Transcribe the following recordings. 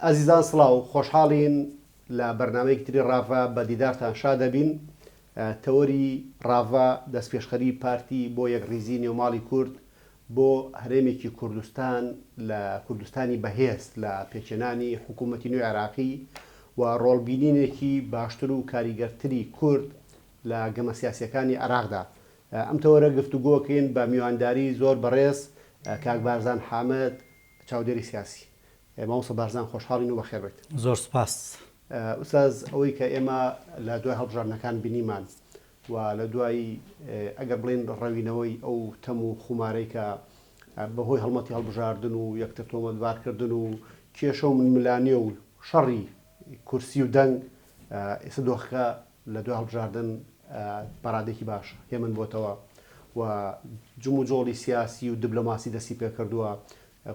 ئازیزان سڵاو خۆشحاڵین لە بەرنامەیەکی تری ڕاڤا بە دیدارتان شا دەبین. تەوەری ڕاڤا دەستپێشخەری پارتی بۆ یەکڕیزی نێوماڵی کورد بۆ هەرێمێکی کوردستان لە کوردستانی بەهێز لە پێچێنانی حکوومەتی نوێی عێراقی و ڕۆڵبینینێکی باشتر و کاریگەرتری کورد لە گەمە سیاسیەکانی عێراقدا. ئەم تەوەرە گفتوگۆکەین بە میوانداری زۆر بەڕێز کاک بارزان حامد چاودێری سیاسی. مامۆستا بارزان خۆشحاڵین و بەخێر بێت. زۆر سپاس. ئوستاز ئەوەی کە ئێمە لە دوای هەڵبژاردنەکان بینیمان و لە دوای ئەگەر بڵێن ڕەوینەوەی ئەو تەم و خومارەی کە بەهۆی هەڵمەتی هەڵبژاردن و یەکتر تۆمەتبارکردن و کێشە و منملانیە و شەڕی کورسی و دەنگ ئێستا دۆخەکە لە دوای هەڵبژاردن پەرادێکی باش هێمن بۆتەوە و جم و جۆڵی سیاسی و دیبلۆماسی دەستی پێ کردووە.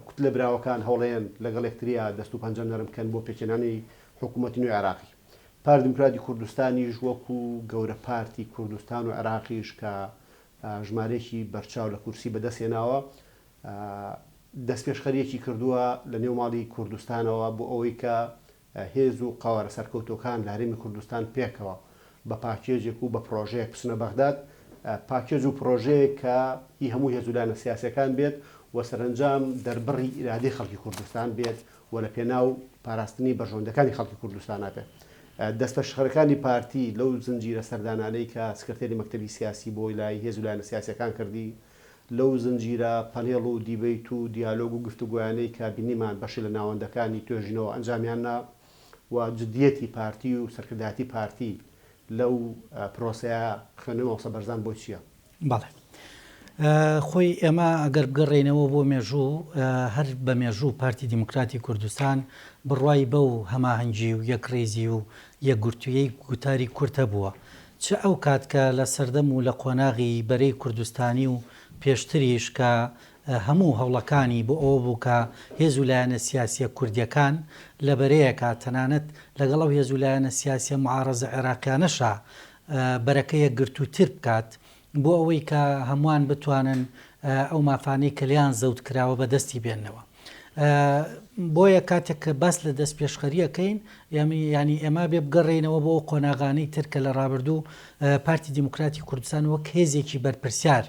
کوت لە براوەکان هەوڵەیەن لەگەڵ یەکتریا دەست و پەنجە نەرمکەن بۆ پێچێنانی حکوومەتی نوێی عێراقی. پارتی دیموکراتی کوردستانیش وەکو گەورە پارتی کوردستان و عێراقیش کە ژمارەیەکی بەرچاو لە کورسی بەدەستێناوە دەستپێشخەریەکی کردووە لە نێوماڵی کوردستانەوە بۆ ئەوەی کە هێز و قاوەرە سەرکەوتەکان لە هەرێمی کوردستان پێکەوە بە پاکێجێک و بە پرۆژەیەک بچنە بەغداد، پاکێج و پرۆژەیە کە هی هەموو هێزولانە سیاسەکان بێت و سەرنجام دەربڕی ئیرادەی خەڵکی کوردستان بێت و لە پێناو پاراستنی بەژۆندەکانی خەڵکی کوردستانە بێت. دەستپێشخەرەکانی پارتی لەو زنجیرە سەردانانەی کە سکرتێری مەکتەبی سیاسی بۆی لای هێزولانە سیاسەکان کردی، لەو زنجیرە پەنێڵ و دیبەیت و دیالۆگ و گفتوگویانەی کە بینیمان بەشی لە ناوەندەکانی توێژینەوە ئەنجامیاننا و جدیەتی پارتی و سەرکردایەتی پارتی لەو پرۆسەیە خوێنەوە مامۆستا بەرزان بۆ چییە؟ بەڵێ خۆی ئێمە ئەگەر بگەڕێنەوە بۆ مێژوو هەر بە مێژوو پارتی دیموکراتی کوردستان بڕوای بەو هەماهەنگی و یەکڕێزی و یەکگرتوویەی گوتاری کورتە بووە، چ ئەو کات کە لە سەردەم و لە قۆناغی بەرەی کوردستانی و پێشتریش کە هەموو هەوڵەکانی بۆ ئەوە بوو کە هێزولایەنە سیاسیە کوردیەکان لە بەرەیەکە تەنانەت لەگەڵ ئەو هێزولایەنە سیاسیە معارەزە عێراقیانەشە بەرەکە یەکگرتووتر بکات بۆ ئەوەی کە هەمووان بتوانن ئەو مافانەی کە لیان زەوت کراوە بەدەستی بێننەوە. بۆیە کاتێک کە باس لە دەست پێشخەریەکەین ینی ئێمە بێ بگەڕێنەوە بۆ قۆناغانەی ترکە لە ڕابردوو پارتی دیموکراتی کوردستان وەک هێزێکی بەرپرسیار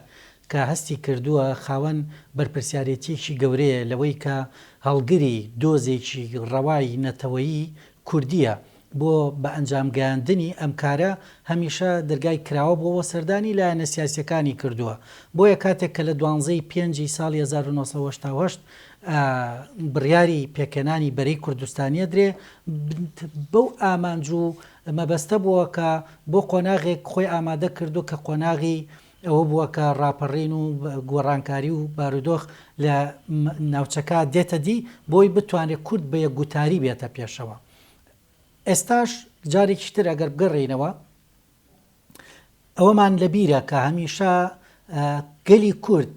کە هەستی کردووە خاوەن بەرپرسیارەتیەکی گەورەیە لەوەی کە هەڵگری دۆزێکی ڕەوای نەتەوەیی کوردیە بۆ بە ئەنجامگەاندنی ئەم کارە هەمیشە دەرگای کراوە بۆەوە سەردانی لایەنە سیاسیەکانی کردووە. بۆیە کاتێک کە لە 12 ساڵی 1970 بڕیاری پێکەنانی بەرەی کوردستانیە درێ بەو ئامانج و مەبەستە بووە کە بۆ قۆناغێک خۆی ئامادە کردو کە قۆناغی ئەوە بووە کە ڕاپەڕین و گۆڕانکاری و بارودۆخ لە ناوچەکە دێتە دی بۆی بتوانێت کورد بە یەکگوتاری بێتە پێشەوە. ئێستاش جارێکی تر ئەگەر بگەڕێنەوە ئەوەمان لەبیرە کە هەمیشە گەلی کورد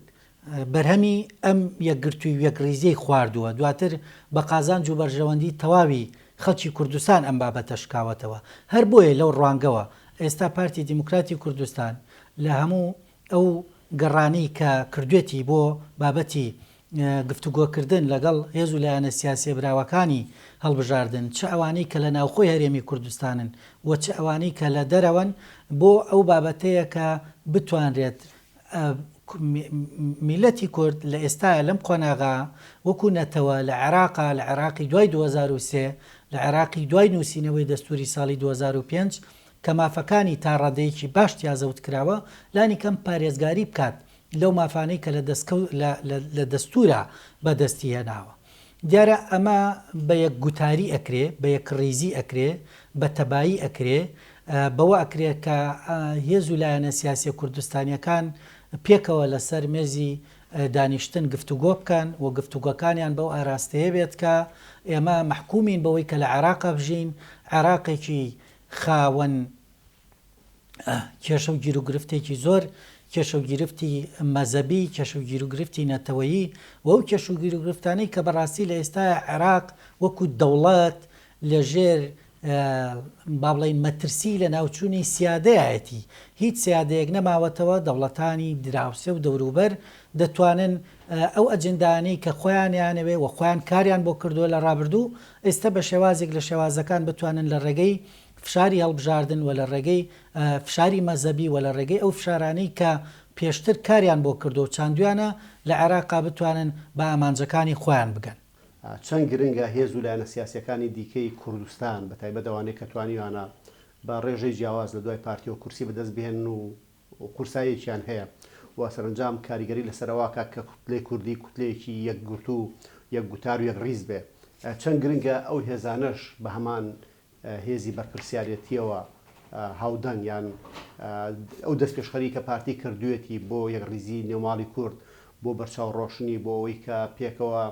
بەرهەمی ئەم یەکگرتووی یەکڕیزەی خواردووە، دواتر بە قازانج و بەرژەوەندی تەواوی خەڵکی کوردستان ئەم بابەتە شکاوەتەوە. هەر بۆیە لەو ڕوانگەوە ئێستا پارتی دیموکراتی کوردستان لە هەموو ئەو گەڕانەی کە کردوێتی بۆ بابەتی گفتوگۆکردن لەگەڵ هێزولایەنە سیاسی براوەکانی هەڵبژاردن، چه ئەوانەی کە لە ناوخۆی هەرێمی کوردستانن و چه ئەوانەی کە لە دەرەوەن، بۆ ئەو بابەتەیە کە بتوانرێت میلەتی کورد لە ئێستاە لەم قۆناغا وەکو نەتەوە لە عێراقا، لە عێراقی دوای 2023 لە عێراقی دوای نووسینەوەی دەستوری ساڵی 2005 کە مافەکانی تا ڕادەیەکی باش تیازەوت کراوە لانی کەم پارێزگاری بکات لەو مافانەی کە لە دەستورە بەدەستی هێناوە. دیارە ئەمە بە یەکگوتاری ئەکرێ، بە یەکڕیزی ئەکرێ، بە تەبایی ئەکرێ، بەوە ئەکرێ کە هێزولایەنە سیاسی کوردستانیەکان پێکەوە لەسەر مێزی دانیشتن گفتوگۆ بکەن و گفتوگۆکانیان بەو ئاراستەیە بێت کە ئێمە محکومین بەوەی کە لە عێراقا بژین، عێراقێکی خاوەن کێشە و گیرروگرفتێکی زۆر، کێشە و گیرفتی مەزەبی، کێشە و گیرروگرفتی نەتەوەیی و ئەو کێش و گیرروگرفتانەی کە بەڕاستی لە ئێستا عێراق وەکو دەوڵەت لەژێر با بڵێن مەترسی لە ناوچوونی سیادەیەتی هیچ سیادەیەک نەماوەتەوە دەوڵەتانی دراوسێ و دەوروبەر دەتوانن ئەو ئەجندانەی کە خۆیانیانەوێ و خۆیان کاریان بۆ کردووە لە ڕابردوو ئێستا بە شێوازێک لە شێوازەکان بتوانن لە ڕێگەی فشاری هەڵبژاردن و لە ڕێگەی فشاری مەزەبی و لە ڕێگەی ئەو فشارانەی کە پێشتر کاریان بۆ کردو و چاندویانە لە عێراقا بتوانن بە ئامانجەکانی خۆیان بگەن. چەند گرنگە هێز و لایەنە سیاسیەکانی دیکەی کوردستان بە تایبەتەوانەی کە توانیوانە بە ڕێژەی جیاواز لە دوای پارتی و کورسی بەدەست بهێن و کورسایەکیان هەیە و سەرنجام کاریگەری لەسەرەواکە کە کوتلەی کوردی کوتلەیەکی یەکگرت و یەک گوتار و یەک ڕیز بێ. چەند گرنگە ئەو هێزانەش بە هەمان هێزی بەرپرسیارەتیەوە هاودەنگ یان ئەو دەست پێشخەری کە پارتی کردوێتی بۆ یەک ڕیزی نێوماڵی کورد بۆ بەرچاو ڕۆشنی بۆ ئەوەی کە پێکەوە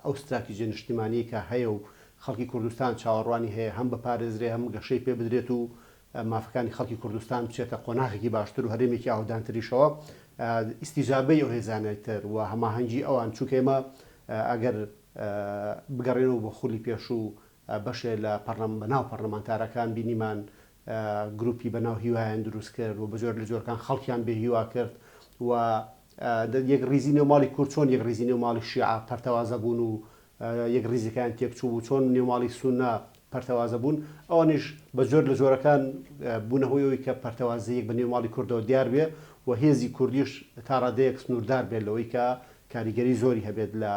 ئەو استراتیژیە نیشتیمانی کە هەیە و خەڵکی کوردستان چاوەڕوانی هەیە هەم بە پارێزرێ هەم گەشەی پێ بدرێت و مافەکانی خەڵکی کوردستان بچێتە قۆناغێکی باشتر و هەرێمێکی ئاودانتریشەوە ئیستیجابەی ئەو هێزانێتتر و هەماهەنگی ئەوان چووکێمە ئەگەر بگەڕێنەوە بۆ خولی پێش و بەشێ لە بەناو پەرلەمانتارەکان بینیمان گروپی بەناو هیوایان دروست کرد و بەجۆر لە جۆرەکان خەڵکیان بێ هیوا کرد و یەک ڕیزی نێوماڵی کورد چۆن یەک ڕیزی نێوماڵی شیعە پەرتەوازە بوون و یەک ڕیزەکان تێکچوو بوو چۆن نێوماڵی سونە پەرتەوازە بوون ئەوانیش بە جۆر لە جۆرەکان بوونەهۆیەوەی کە پەرتەوازەیەک بە نێوماڵی کوردەوە دیار بێ و هێزی کوردیش تا ڕادەیەک سنووردار بێت لەوەی کە کاریگەری زۆری هەبێت لە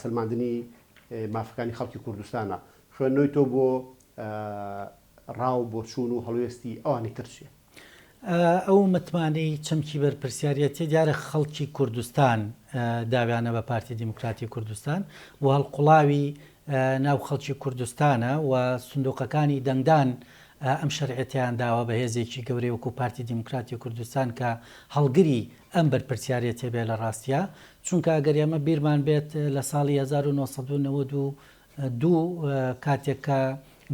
سلماندنی مافەکانی خەڵکی کوردستانە خوێندنەوەی تۆ بۆ ڕاو بۆ چوون و هەڵوێستی ئەوانی ترچێ. ئەو متمانەی چەمکی بەرپرسیارەتی دیارە خەڵکی کوردستان داویانە بە پارتی دیموکراتی کوردستان و هەڵقوڵاوی ناو خەڵکی کوردستانە و سندوقەکانی دەنگدان ئەم شەرعەتیان داوە بە هێزێکی گەورەی وەکو پارتی دیموکراتی کوردستان کە هەڵگری ئەم بەرپرسیارەتێ بێ لە ڕاستیە چونکە ئەگەر ئێمە بیرمان بێت لە ساڵی 1992 کاتێک کە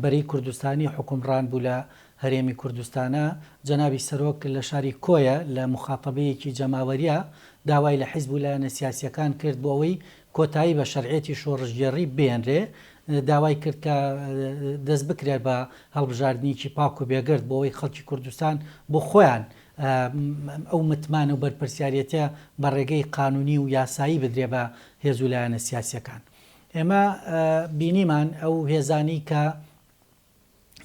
بەرەی کوردستانی حکومڕان بوو لە هەرێمی کوردستانە جەنابی سەرۆک لە شاری کۆیە لە مخاتەبەیەکی جەماوەریە داوای لە حیزب و لایەنە سیاسیەکان کرد بۆ ئەوەی کۆتایی بە شەرعێتی شۆڕژگێڕی بێنرێ داوای کرد کە دەست بکرێت بە هەڵبژاردننیی پاک و بێگرت بۆ ئەوەی خەڵکی کوردستان بۆ خۆیان ئەو متمانە و بەرپرسیارەتە بە ڕێگەی قانونی و یاسایی بدرێ بە هێز و لایەنە سیاسیەکان. ئێمە بینیمان ئەو هێزانی کە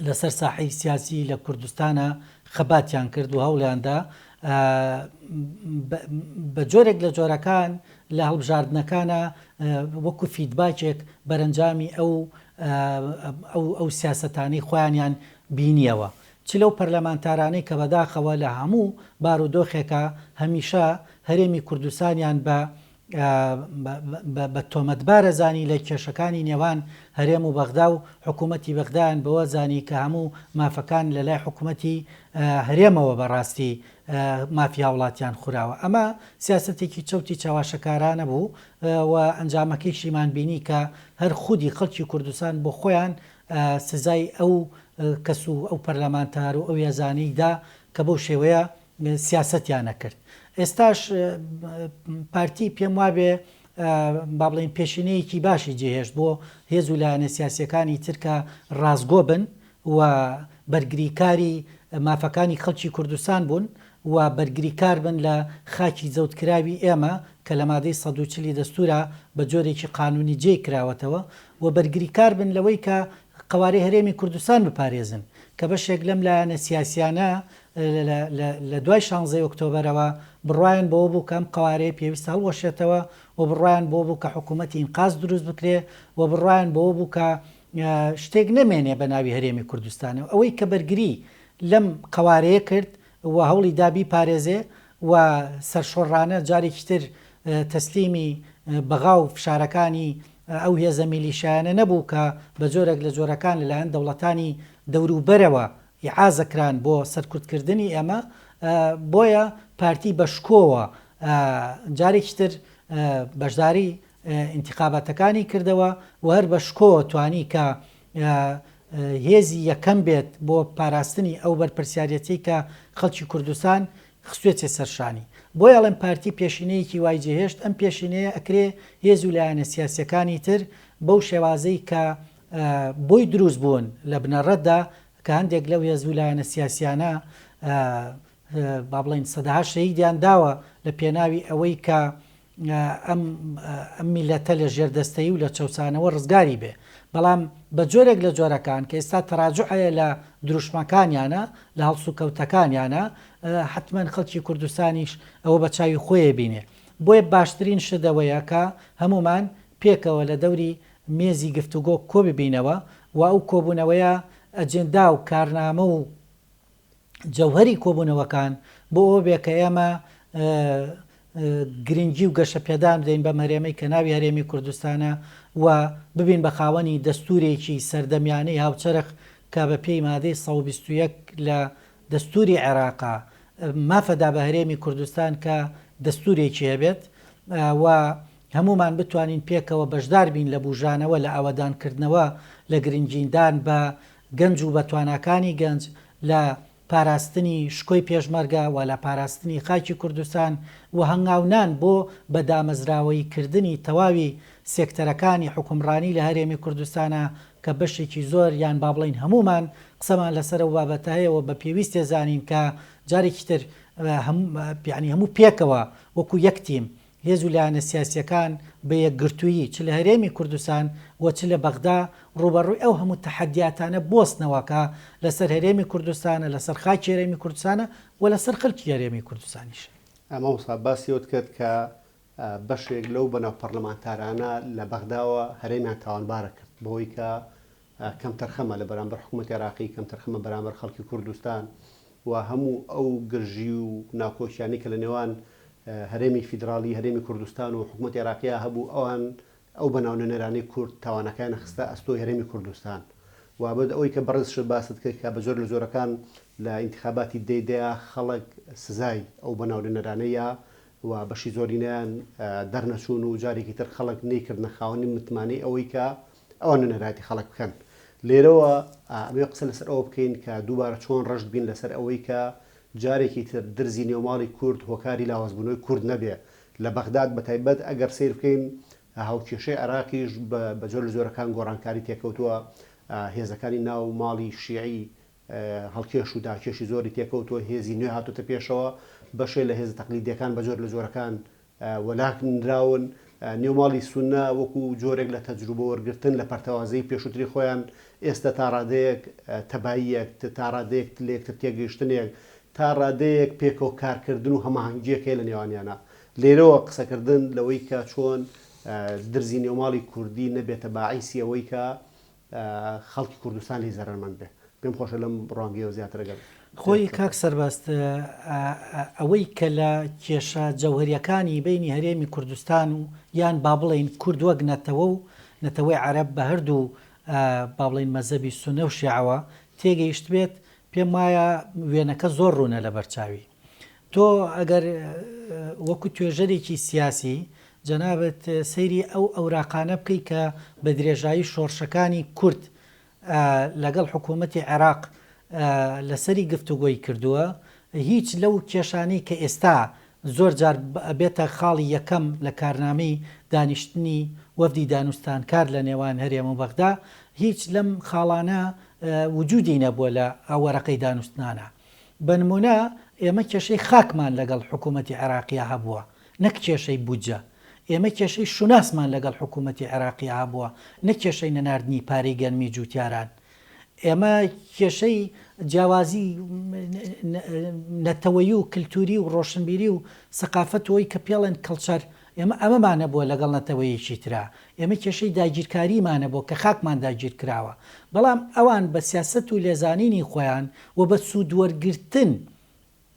لەسەر ساحەی سیاسی لە کوردستانە خەباتیان کرد و هەوڵیاندا بە جۆرێک لە جۆرەکان لە هەڵبژاردنەکانە وەکو فیدباکێک بەرەنجامی ئەو سیاسەتانەی خۆیانیان بینیەوە چ لەو پەرلەمانتارانەی کە بەداخەوە لە هەموو بارودۆخێکە هەمیشە هەرێمی کوردستانیان بە تۆمەتبارە زانی لە کێشەکانی نێوان هەرێم و بەغدا و حکوومەتی بەغدایان بەوە زانی کە هەموو مافەکان لە لای حکوومەتی هەرێمەوە بەڕاستی مافی هاوڵاتیان خوراوە. ئەمە سیاسەتێکی چەوتی چاواشەکارانە بوو و ئەنجامەکەیشیمان بینی کە هەر خودی خەڵکی کوردستان بۆ خۆیان سزای ئەو کەس و ئەو پەرلەمانتار و ئەو هێزانەیدا کە بەو شێوەیە سیاسەتیان نەکرد. ئێستاش پارتی پێم وابێ با بڵێن پێشینەیەکی باشی جێهێشت بۆ هێز و لایەنە سیاسیەکانی ترکە ڕازگۆ بن و بەرگریکاری مافەکانی خەڵکی کوردستان بوون و بەرگریکار بن لە خاکی زەوتکراوی ئێمە کە لە مادەی 140 دەستورە بە جۆرێکی قانونی جێ کراوەتەوە و بەرگریکار بن لەوەی کە قوارەی هەرێمی کوردستان بپارێزن کە بەشێک لەم لایەنە سیاسیانە لە دوای 16 ئۆکتۆبەرەوە بڕایان بۆ بوو کەم قوارەیە پێویستە هەڵوەشێتەوە و بڕایان بۆ بوو کە حکوومەتی ئینقاز دروست بکرێ و بڕایان بۆ بوو کە شتێک نەمێنێ بە ناوی هەرێمی کوردستانەوە ئەوەی کە بەرگری لەم قوارەیە کرد و هەوڵی دابی پارێزێ و سەرشۆڕانە جارێکی تر تەسلیمی بەغا و فشارەکانی ئەو هێزە میلیشیانە نەبوو کە بە جۆرێک لە جۆرەکان لەلایەن دەوڵەتانی دەوروبەرەوە ئیعازەکران بۆ سەرکوتکردنی ئێمە بۆیە پارتی بەشکۆوە جارێکی تر بەشداری ئینتیخاباتەکانی کردەوە و هەر بەشکۆوە توانی کە هێزی یەکەم بێت بۆ پاراستنی ئەو بەرپرسیارەتی کە خەڵکی کوردستان خستوێتێ سەرشانی. بۆی ئەڵێم پارتی پێشینەیەکی وای جێهێشت ئەم پێشینەیە ئەکرێ هێز و لایەنە سیاسیەکانی تر بەو شێوازەی کە بۆی دروست بوون لە بنەڕەتدا کە هەندێک لەو هێزولایەنە سیاسیانە با بڵین سەدەها شەهیدیان داوە لە پێناوی ئەوەی کە ئەم میلەتە لە ژێردەستەیی و لە چەوسانەوە ڕزگاری بێ. بەڵام بە جۆرێک لە جۆرەکان کە ئێستا تەراجعەیە لە دروشمەکانیانە لە هەڵسو کەوتەکانیانە حتمما خەڵکی کوردستانیش ئەوە بە چاوی خۆیە بینێ. بۆیە باشترین شدەوەیە کە هەمومان پێکەوە لە دەوری مێزی گفتوگۆ کۆ ببینەوە و ئەو کۆبوونەوەیە ئەجێندا و کارنامە و جەوهەری کۆبوونەوەکان بۆ ئەوە بێ کە ئێمە گرنگی و گەشە پێدان بدەین بە هەرێمەی کە ناوی هەرێمی کوردستانە و ببین بە خاوەنی دەستورێکی سەردەمیانەی هاوچەرخ کە بە پێی مادەی 121 لە دەستوری عێراقا مافەدا بە هەرێمی کوردستان کە دەستورێکی هەبێت و هەمومان بتوانین پێکەوە بەشدار بین لە بوژانەوە لە ئاوەدانکردنەوە لە گرنگیندان بە گەنج و بە تواناکانی گەنج لە پاراستنی شکۆی پێشمەرگە و لە پاراستنی خاکی کوردستان و هەنگاونان بۆ بەدامەزراوەی کردنی تەواوی سێکتەرەکانی حکومڕانی لە هەرێمی کوردستانە کە بەشێکی زۆر یان با بڵین هەمومان قسەمان لەسەر و بابەتە هەیەەوە بە پێویستێ زانین کە جارێکی تر هەموو پێکەوە وەکو یەکتیم هێزولایەنە سیاسیەکان بە یەکگرتوویی چ لە هەرێمی کوردستان و چ لە بەغدا ڕوبەڕووی ئەو هەموو تەحەدیاتانە بۆستنەوەکە لەسەر هەرێمی کوردستانە لەسەر خاکی هەرێمی کوردستانە و لەسەر خەڵکی هەرێمی کوردستانیش. ئەمە وسا باسیەوت کرد کە بەشێک لەو بەناو پەرلەمانتارانە لە بەغداوە هەرێمیان تاوانبارە کرد بەوەی کە کەم تەرخەمە لە بەرامبەر حکوومەتی عێراقی کەم تەرخەمە بەرامبەر خەڵکی کوردستان و هەموو ئەو گرژی و ناکۆشیانی کە لە نێوان هەرێمی فیدرالی هەرێمی کوردستان و حکوومەتی عێراقیە هەبوو ئەوان ئەو بەناونەنێرانی کورد تاوانەکان خستە ئەستۆی هەرێمی کوردستان و بەد ئەوەی کە بەڕێز شت باست کرد کە بە زۆر لە زۆرەکان لە ئینتخاباتی دەیدەیە خەڵک سزای ئەو بەناونەنێرانەیە و بەشی زۆرینیان دەرنەچوون و جارێکی تر خەڵک نەیکردنە خاوەنی متمانەی ئەوەی کە ئەوان نەراتی خەڵک بکەن. لێرەوە ئەمێ قسە لەسەر ئەوە بکەین کە دووبارە چۆن ڕەشت بین لەسەر ئەوەی کە جارێکی تر درزی نێوماڵی کورد هۆکاری لاوازبوونەوەی کورد نەبێ لە بەغداد بە تایبەت ئەگەر سیر بکەین هاوکێشەی عێراقیش بە زۆر لە زۆرەکان گۆڕانکاری تێکەوتووە هێزەکانی ناو ماڵی شیعی هەڵکێش و داکێشی زۆری تێکەوتووە هێزی نوێ هاتوتە پێشەوە بەشێ لە هێز تەقلیدیەکان بە زۆر لە زۆرەکان وەلاکنراون نێوماڵی سونە وەکو جۆرێک لە تەجروبە وەرگرتن لە پەرتەوازەی پێشووتری خۆیان ئێستا تا ڕادەیەک تەباییەک تا ڕادەیەک لێکتر تێگەیشتنێک تا ڕادەیەک پێکەوە کارکردن و هەماهەنگیەکەی لە نێوانیانە. لێرەوە قسەکردن لەوەی کە چۆن درزی نێوماڵی کوردی نەبێتە باعیسی ئەوەی کە خەڵکی کوردستان لی زەرمەند بێ. پێم خۆشە لەم ڕوانگەیەوە زیاترەگەن خۆی کاک سەربەست ئەوەی کە لە کێشە جەوهریەکانی بینی هەرێمی کوردستان و یان با بڵین کورد وەک نەتەوە و نەتەوەی عەرەب بە هەردوو با بڵین مەزەبی سونە و شیعەوە تێگەیشت بێت پێم وایە وێنەکە زۆر ڕوونە لە بەرچاوی تۆ ئەگەر وەکو توێژەرێکی سیاسی جەنابەت سەیری ئەو ئەوراقانە بکەی کە بە درێژایی شۆڕشەکانی کورد لەگەڵ حکوومەتی عێراق لەسەری گفتوگۆی کردووە هیچ لەو کێشانەی کە ئێستا زۆر جار بێتە خاڵی یەکەم لە کارنامەی دانیشتنی وەفدی دانوستانکار لە نێوان هەرێم و بەغدا هیچ لەم خاڵانە وجودی نەبووە لە ئەوەرەقەی دانوستنانە. بەنمونە ئێمە کێشەی خاکمان لەگەڵ حکوومەتی عێراقیە هەبووە نەک کێشەی بودجە. ئێمە کێشەی شوناسمان لەگەڵ حکوومەتی عێراقی هەبووە نەک کێشەی نەناردنی پارەی گەنمی جوتیاران. ئێمە کێشەی جیاوازی نەتەوەیی و کللتوری و ڕۆشنبیری و سەقافەتەوەی کە پێڵێن کەڵچەر ئێمە ئەمەمانە بووە لەگەڵ نەتەوەیەکی ترا. ئێمە کێشەی داگیرکاریمانە بۆ کە خاکمان داگیر کراوە. بەڵام ئەوان بە سیاست و لێزانینی خۆیان و بە سوودوەرگرتن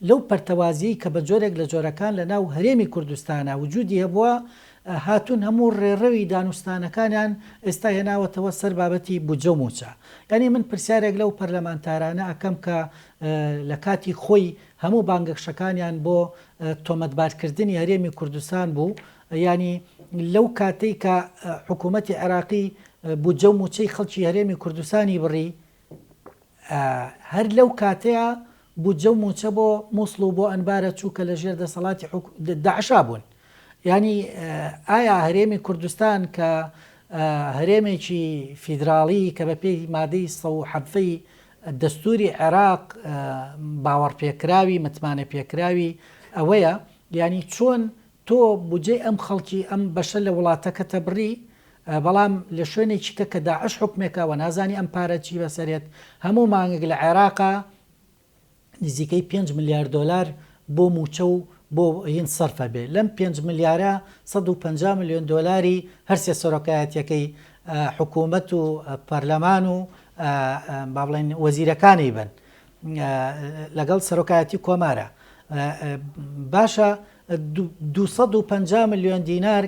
لەو پەرتەوازیی کە بە جۆرێک لە جۆرەکان لە ناو هەرێمی کوردستانە وجودی هەبووە هاتون هەموو ڕێڕەوی دانوستانەکانیان ئێستا هێناوەتەوە سەر بابەتی بودجە و موچە. یعنی من پرسیارێک لەو پەرلەمانتارانە ئەکەم کە لە کاتی خۆی هەموو بانگەشەکانیان بۆ تۆمەتبارکردنی هەرێمی کوردستان بوو ینی لەو کاتەی کە حکوومەتی عێراقی بودجە و موچەی خەڵکی هەرێمی کوردستانی بڕی هەر لەو کاتەیە بودجە و موچە بۆ مووسڵ و بۆ ئەنبارە چووکە لە ژێر دەسەڵاتی داعشا بوون. ینی ئایا هەرێمی کوردستان کە هەرێمێکی فیدراالی کە بە پێی مادەی 170 دەستوری عێراق باوەڕپێکراوی متمانە پێکراوی ئەوەیە، ینی چۆن تۆ بجێ ئەم خەڵکی ئەم بەشە لە وڵاتەکەتە بڕی، بەڵام لە شوێنێکی کە داعش حکمێکەوە نازانی ئەم پارە چی بەسەرێت. هەموو مانگێک لە عێراقا نزیکەی 5 میلیارد دلار بۆ موچە و بۆ هین سەرفە بێ، لەم 5 میلیارە 150 میلیۆن دلاری هەرسێ سەرۆکایەتەکەی حکوومەت و پەرلەمان و با بڵێن وەزیرەکانی بن لەگەڵ سەرۆکایەتی کۆمارە. باشە 250 میلیۆن دینار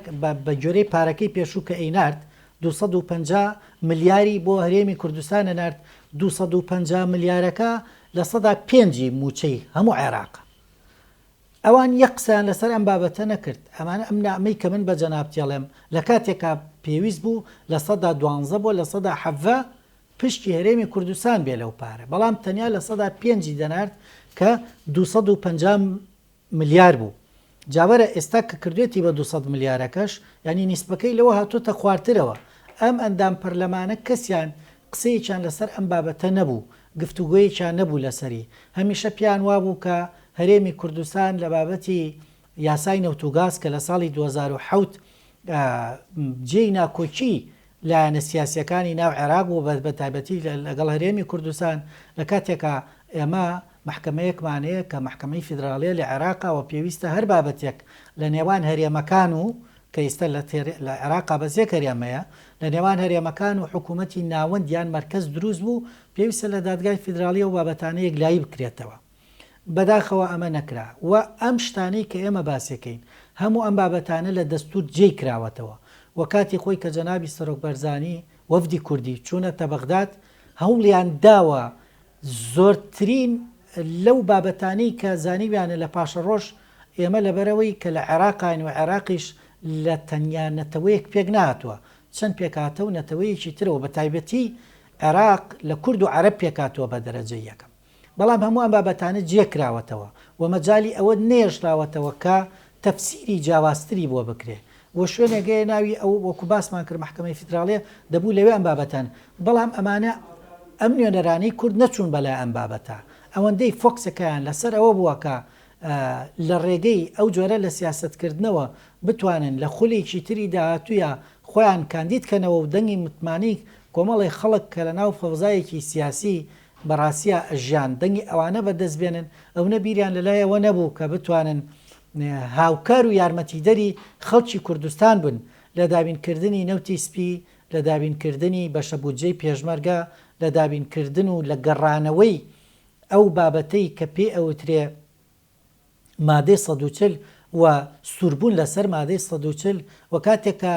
بە گوێرەی پارەکەی پێشوو کە ئەینارد 250 ملیاری بۆ هەرێمی کوردستانە نرد. 250 ملیارەکە لە 105 موچەی هەموو عێراق. ئەوان یەک قسەیان لەسەر ئەم بابەتە نەکرد. ئەمانە ئەم نامەی کە من بە جەنابتێڵێم لە کاتێکا پێویست بوو لە 112 بۆ لە 170 پشتی هەرێمی کوردستان بێ لەو پارە، بەڵام تەنیا لە 105 دەنارد کە 250 ملیار بوو. جاوەرە ئێستا کە کردوێتی بە 200 ملیارەکەش، ینی نیسبەکەی لەوە هاتوۆتە خواردترەوە. ئەم ئەندام پەرلەمانە کەسیان قسەیەکیان لەسەر ئەم بابەتە نەبوو، گفتوگۆیەکیان نەبوو لەسەری. هەمیشە پیان وابوو کە هەرێمی کوردستان لە بابەتی یاسای نەوت و گاز کە لە ساڵی 2007 جێی ناکۆچی لایەنە سیاسیەکانی ناو عێراق بوو بە تایبەتی لەگەڵ هەرێمی کوردستان، لە کاتێکە ئێمە محکمەیەکمانەیە کە محکمەی فیدراالیە لە عێراقا و پێویستە هەر بابەتێک لە نێوان هەرێمەکان و کە ئێستا لە عێراقا بەزێک هەرێمەیە، لە نێوان هەرێمەکان و حکوومەتی ناوەند یان مەرکەز دروست بوو، پێویستە لە دادگای فیدراالیە و بابەتانە یەکلایی بکرێتەوە. بەداخەوە ئەمە نەکرا و ئەم شتانەی کە ئێمە باسەکەین هەموو ئەم بابەتانە لە دەستور جێی کراوەتەوە. و کاتی خۆی کە جەنابی سەرۆک بەرزانی وەفدی کوردی چوونەتە بەغداد، هەوڵیان داوە زۆرترین لەو بابەتانەی کە زانیویانە لە پاشە ڕۆژ ئێمە لەبەرەوەی کە لە عێراقین و عێراقیش لە تەنیا نەتەوەیەک پێک نهاتووە، چەند پێکاتە و نەتەوەیەکی ترەوە، بە تایبەتی عێراق لە کورد و عەرەب پێکاتوە بە دەرەجەی یەکەم. بەڵام هەموو ئەم بابەتانە جێکراوەتەوە و مەجای ئەوە نێژراوەتەوە کە تەفسیری جیاوازتری بۆ بکرێ. و شوێنێگەیە ناوی ئەو وەکو باسمان کرد محکمەی فیدراالیە دەبوو لەوێ ئەم بابەتان، بەڵام ئەمانە ئەم نوێنەرانەی کورد نەچوون بەلای ئەم بابەتە. ئەوەندەی فۆکسەکەیان لەسەر ئەوە بووە کە لە ڕێگەی ئەو جۆرە لە سیاستکردنەوە بتوانن لە خولێکی تری داهاتوویە خۆیان کاندیدکەنەوە و دەنگی متمانی کۆمەڵی خەڵک کە لە ناو فەوزایەکی سیاسی بەڕاستیە ژیان دەنگی ئەوانە بەدەستبێنن. ئەو نەبیریان لەلایەوە نەبوو کە بتوانن هاوکار و یارمەتیدەری خەڵکی کوردستان بن لە دابینکردنی نەوتی سپی، لە دابینکردنی بەشە بودجەی پێشمەرگە، لە دابینکردن و لە گەڕانەوەی ئەو بابەتەی کە پێ ئەوترێ مادەی 140 و سووربوون لەسەر مادەی 140 و کاتێکە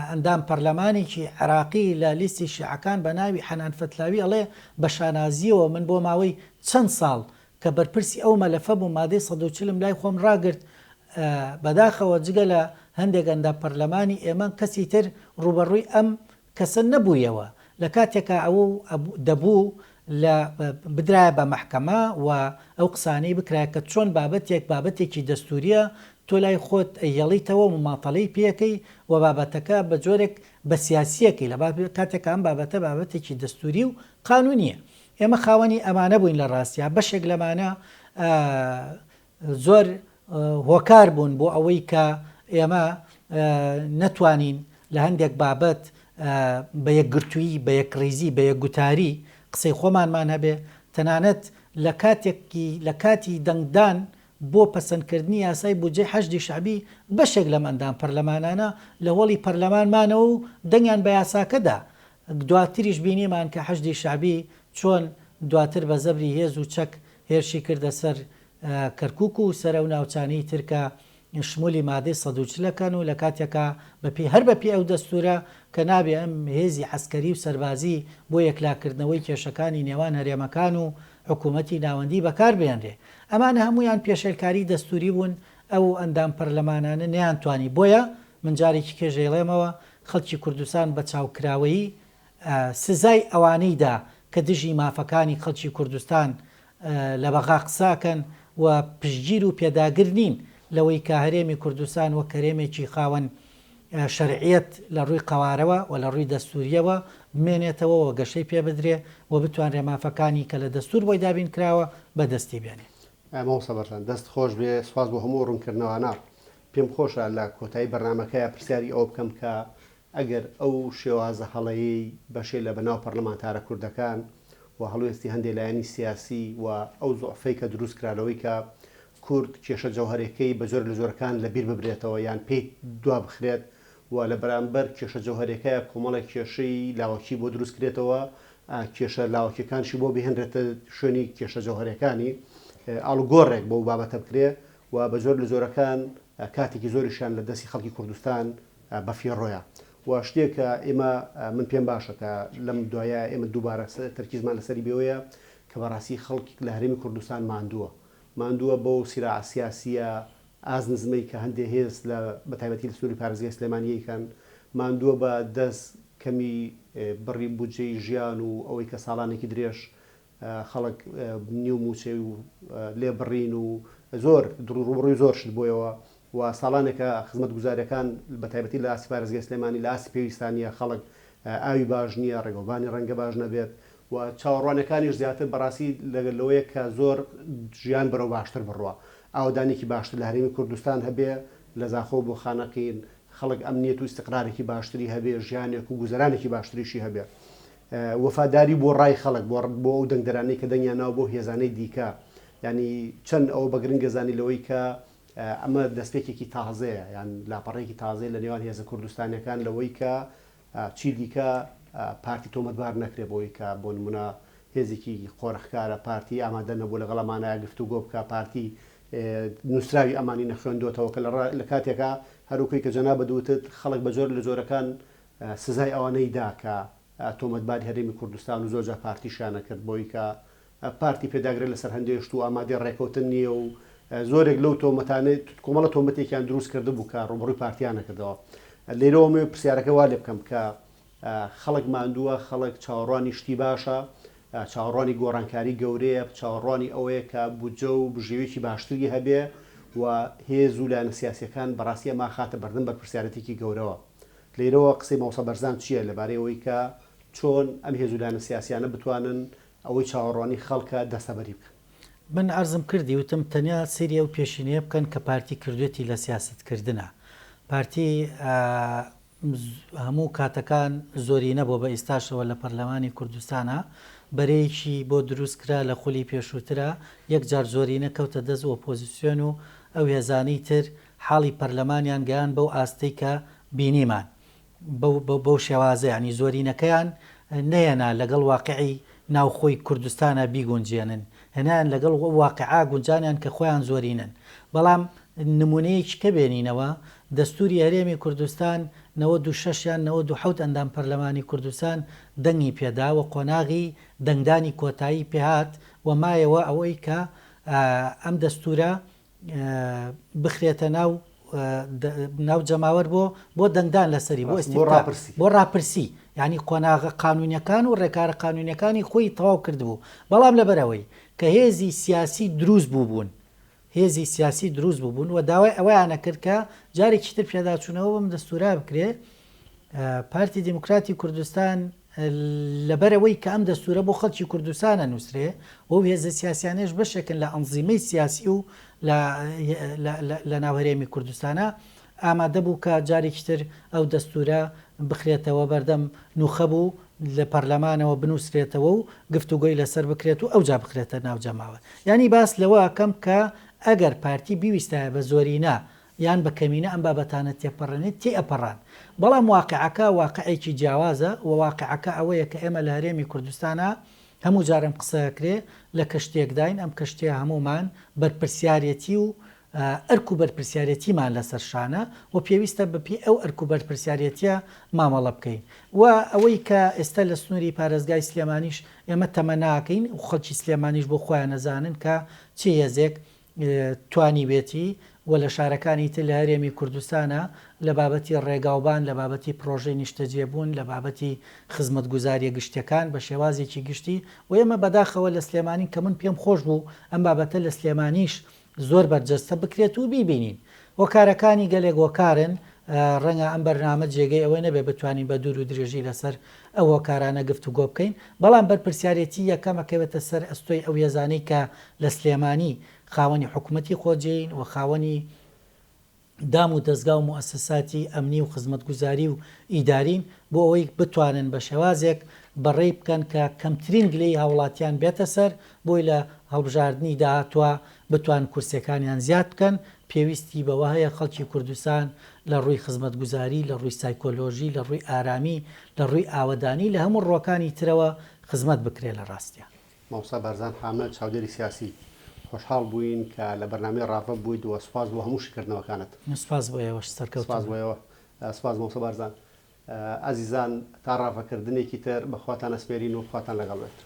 ئەندام پەرلەمانێکی عێراقی لە لیستی شیعەکان بە ناوی حەنان فەتلاوی ئەڵێ بە شانازیەوە من بۆ ماوەی چەند ساڵ کە بەرپرسی ئەو مەلەفە بوو مادەی 140 لای خۆم ڕاگرت. بەداخەوە جگە لە هەندێک ئەندام پەرلەمانی ئێمە کەسی تر ڕوبەڕووی ئەم کەسە نەبوویەوە لە کاتێکە ئەو دەبوو لە بدرایە بە محکەمە و ئەو قسانەی بکرای کە چۆن بابەتێکی دەستوریە تۆ لای خۆت هێڵیتەوە و ماتەڵەی پێەکەی و بابەتەکە بە جۆرێک بە سیاسیەکەی لە کاتێکە ئەم بابەتێکی دەستوری و قانونیە. ئێمە خاوەنی ئەمانە بووین لە ڕاستیا، بەشێک لەمانە زۆر هۆکار بوون بۆ ئەوەی کە ئێمە نەتوانین لە هەندێک بابەت بە یەکگرتووی بە یەکڕیزی بە یەکگوتاری قسەی خۆمانمان هەبێ. تەنانەت لە کاتی دەنگدان بۆ پەسەندکردنی یاسای بودجەی حەشدی شعبی بەشێک لەم ئەندام پەرلەمانانە لە هۆڵی پەرلەمانمانەوە و دەنگیان بە یاساکەدا. دواتریش بینیمان کە حەشدی شعبی چۆن دواتر بە زەبری هێز و چەک هێرشی کردە سەر کەرکووک و سەرە و ناوچانەی ترکە شمولی مادەی 140 و لە کاتێکە هەر بەپی ئەو دەستورە کە نابێ ئەم هێزی عەسکەری و سەربازی بۆ یەکلاکردنەوەی کێشەکانی نێوان هەرێمەکان و حکوومەتی ناوەندی بەکار بێنرێ. ئەمانە هەمویان پێشێلکاری دەستوری بوون، ئەو ئەندام پەرلەمانانە نەیانتوانی. بۆیە من جارێکی کێژەیڵێمەوە خەڵکی کوردستان بە چاوکراوەیی سزای ئەوانەیدا کە دژی مافەکانی خەڵکی کوردستان لە بەغا قساکەن و پشگیر و پێداگر نین لەوەی کە هەرێمی کوردستان وە کەرێمێکی خاوەن شەرعیەت لە ڕووی قەوارەوە و لە ڕووی دەستوریەوە بمێنێتەوە و گەشەی پێ بدرێ و بتوان ڕێمافەکانی کە لە دەستور بۆی دابین کراوە بەدەستی بێنێ. ماوسە بەران دەست خۆش بێ سواز بۆ هەموو ڕوونکردنەوەنا پێم خۆشە لە کۆتایی بەرنمەکەی پرسیاری ئەو بکەم کە ئەگەر ئەو شێوازە هەڵەیەی بەشێ لە بەناو پەرلەمانتارە کوردەکان و هەڵوێستی هەندێک لایەنی سیاسی و ئەو زۆعفەی کە دروست کرالەوەی کە کورد کێشە جەوهەرەکەی بە زۆر لە زۆرەکان لەبیر ببرێتەوە یان پێی دوا بخرێت و لە بەرامبەر کێشە جەوهەرەکەیە کۆمەڵێک کێشەی لاوەکی بۆ دروست کرێتەوە کێشە لاوەکیەکانشی بۆ بهێنرێتە شوێنی کێشە جەوهەرەکانی ئاڵگۆڕێک بۆ بابەتە بکرێ و بە زۆر لە زۆرەکان کاتێکی زۆریشان لە دەستی خەڵکی کوردستان بەفیڕۆیە و شتێکە ئێمە من پێم باشە کە لەم دوایە ئێمە دووبارە تەرکیزمان لەسەری بێوەیە کە بەڕاستی خەڵکی لە هەرێمی کوردستان ماندووە بۆ سیراع سیاسیە ئازنزمەی کە هەندێک هێز لە بەتایبەتی لە سووری پارێزگای سلێمانیەکان ماندووە بە دەست کەمی بڕی بودجەی ژیان و ئەوەی کە ساڵانێکی درێژ خەڵک نیو موچێ و لێ بڕین و زۆر ڕوبڕووی زۆر شت بۆیەوە و ساڵانێکە خزمەت گوزاریەکان بەتایبەتی لە ئاسی پارێزگای سلێمانی لە ئاسی پێویستانیە خەڵک ئاوی باش نییە ڕێگەوبانی ڕەنگە باش نەبێت و چاوەڕوانەکانیش زیاتر بەڕاستی لەگەلەوەیە کە زۆر ژیان بەرەو باشتر بڕوە ئاودانێکی باشتر لە هەرێمی کوردستان هەبێ لە زاخۆ بۆ خانەقین خەڵک ئەمنیەت و استقرارێکی باشتری هەبێ ژیانێک و گوزەرانێکی باشتریشی هەبێ وەفاداری بۆ ڕای خەڵک بۆ ئەو دەنگدەرانەی کە دەنگیانناوە بۆ هێزانەی دیکە ینی چەند ئەو بەگرنگەزانی لەوەی کە ئەمە دەستپێکێکی تازەیە یان لاپەڕێکی تازەیە لە نێوان هێزە کوردستانەکان لەوەی کە چی دیکە پارتی تۆمەتبار نەکرێ بۆی کە بۆ نمونە هێزێکی خۆرەخکارە پارتی ئامادە نەبوو لەگەڵەمانایە گفتوگۆ بکە پارتی نووسراوی ئەمانی نەخوێندوتەوە کە لە کاتێکە هەروکەی کە جەنا بەدوتت خەڵک بە زۆر لە زۆرەکان سزای ئەوانەی دا کە تۆمەتباری هەرێمی کوردستان و زۆرجا پارتیشانە کرد بۆی کە پارتی پێداگرێت لەسەر هەندێشت و ئامادەی ڕێکەوتن نییە و زۆرێک لەو تۆمەتانێت کۆمەڵە تۆمەتێکیان دروست کرده بوو کە ڕوبڕووی پارتیانە کردەوە لێرەوە پرسیارەکە وا لێ بکەم کە خەڵک ماندووە خەڵک چاوەڕوانی شتی باشە چاوەڕوانی گۆڕانکاری گەورەیە چاوەڕوانی ئەوەیە کە بودجە و بژێوێکی باشتری هەبێ و هێز و لایەنە سیاسیەکان بەڕاستیە ما خاتە بەردەم بەر پرسیارەتێکی گەورەوە لێرەوە قسەی ماوسە بەرزان چییە لەبارەی ئەوەی کە چۆن ئەم هێز و لایەنە سیاسیانە بتوانن ئەوەی چاوەڕوانی خەڵکە دەستەبەری بکەن. من عەرزم کردی وتم تەنیا سێری ئەو پێشینەیە بکەن کە پارتی کردوێتی لە سیاستکردنە پارتی هەموو کاتەکان زۆری نەبوو بە ئێستاشەوە لە پەرلەمانی کوردستانە بەرەیەکی بۆ دروستکرا لە خولی پێشووترە یەکجار زۆری نەکەوتە دەست ئۆپۆزیسیۆن و ئەو هێزانەی تر حاڵی پەرلەمانیان گەیان بەو ئاستەی کە بینیمان بەو شێوازە ینی زۆرینەکەیان نەیەنا لەگەڵ واقعی ناوخۆی کوردستانە بیگونجێنن هەنیان لەگەڵ واقعا گونجانیان کە خۆیان زۆرینن بەڵام نمونەیەکی کە بێنینەوە دەستوری هەرێمی کوردستان 96 یان 97 ئەندام پەرلەمانی کوردستان دەنگی پێدا و قۆناغی دەنگدانی کۆتایی پێهات و مایەوە ئەوەی کە ئەم دەستورە بخرێتە ناو جەماوەر بۆ دەنگدان لەسەری بۆ ڕاپرسی ینی قۆناغە قانونیەکان و ڕێکارە قانونیەکانی خۆی تەواو کردبوو بەڵام لەبەرەوەی کە هێزی سیاسی دروست بووبوون هێزی سیاسی دروست بووبوون و داوای ئەوەیانە کرد کە جارێکی تر پێداچوونەوە بەم دەستورا بکرێ پارتی دیموکراتی کوردستان لەبەرەوەی کە ئەم دەستورە بۆ خەڵکی کوردستانە نووسرێ و هێزە سیاسیانێش بەشێکن لە ئەنزیمەی سیاسی و لە ناوهەرێمی کوردستانە ئامادە بوو کە جارێکی تر ئەو دەستورە بخرێتەوە بەردەم نوخە بوو لە پەرلەمانەوە بنووسرێتەوە و گفتوگۆی لەسەر بکرێت و ئەوجا بخرێتە ناو جەماوە ینی باس لەوە ئەکەم کە ئەگەر پارتی بیویستایە بە زۆرینە یان بە کەمینە ئەم بابەتانە تێپەڕێنێت تێئەپەڕان بەڵام واقعەکە واقعێکی جیاوازە و واقعەکە ئەوەیە کە ئێمە لە هەرێمی کوردستانە هەموو جارم قسەکرێ لە کەشتێکداین ئەم کەشتێ هەمومان بەرپرسیارەتی و ئەرک و بەرپرسیارەتیمان لەسەر شانە و پێویستە بەپی ئەو ئەرک و بەرپرسیارەتیە مامەڵە بکەین و ئەوەی کە ئێستا لە سنووری پارێزگای سلێمانیش ئێمە تەمە ناکەین و خەڵکی سلێمانیش بۆ خۆیان نەزانن کە چی هێزێک توانی بێتی و لە شارەکانی تر لە هەرێمی کوردستانە لە بابەتی ڕێگاوبان لە بابەتی پرۆژەی نیشتەجێبوون لە بابەتی خزمەتگوزاریە گشتەکان بە شێوازێکی گشتی و ئێمە بەداخەوە لە سلێمانی کە من پێم خۆش بوو ئەم بابەتە لە سلێمانیش زۆر بەرجەستە بکرێت و بیبینین وەکارەکانی گەلێک وەکارن ڕەنگە ئەم بەرنامە جێگەی ئەوەی نەبێ بتوانین بە دوور و درێژی لەسەر ئەوە کارانە گفتوگۆ بکەین بەڵام بەرپرسیارەتی یەکەمەکەوێتە سەر ئەستۆی ئەو ێزانەی کە لە سلێمانی خاوەنی حکوومەتی خۆجین و خاوەنی دام و دەستگا و موسساتی ئەمنی و خزمەتگوزاری و ئیدارین بۆ ئەوەی بتوانن بە شێوازێک بەڕێی بکەن کە کەمترین گلەی هاوڵاتیان بێتە سەر بۆی لە هەڵبژاردننی داهاتوە بتوان کورسەکانیان زیاد بکەن پێویستی بەوە هەیە خەڵکی کوردستان لە ڕووی خزمەتگوزاری لە ڕووی سایکۆلۆژی لە ڕووی ئارامی لە ڕووی ئاوەدانی لە هەموو ڕۆکانی ترەوە خزمەت بکرێت لە ڕاستیان. مامۆستا بەرزان حامد چاودێری سیاسی خۆشحاڵ بووین کە لە بەرنامەی ڕاڤە بوویت و سوپاس بۆ هەموو شکردنەوەکانت. سوپاس بۆ ئێوەش سەرکەوت بۆەوە سوپاس مامۆستا بەرزان. ئازیزان تا ڕاڤەکردنێکی تر بەخواتان ئەسپێرین و خواتان لەگەڵ بێت.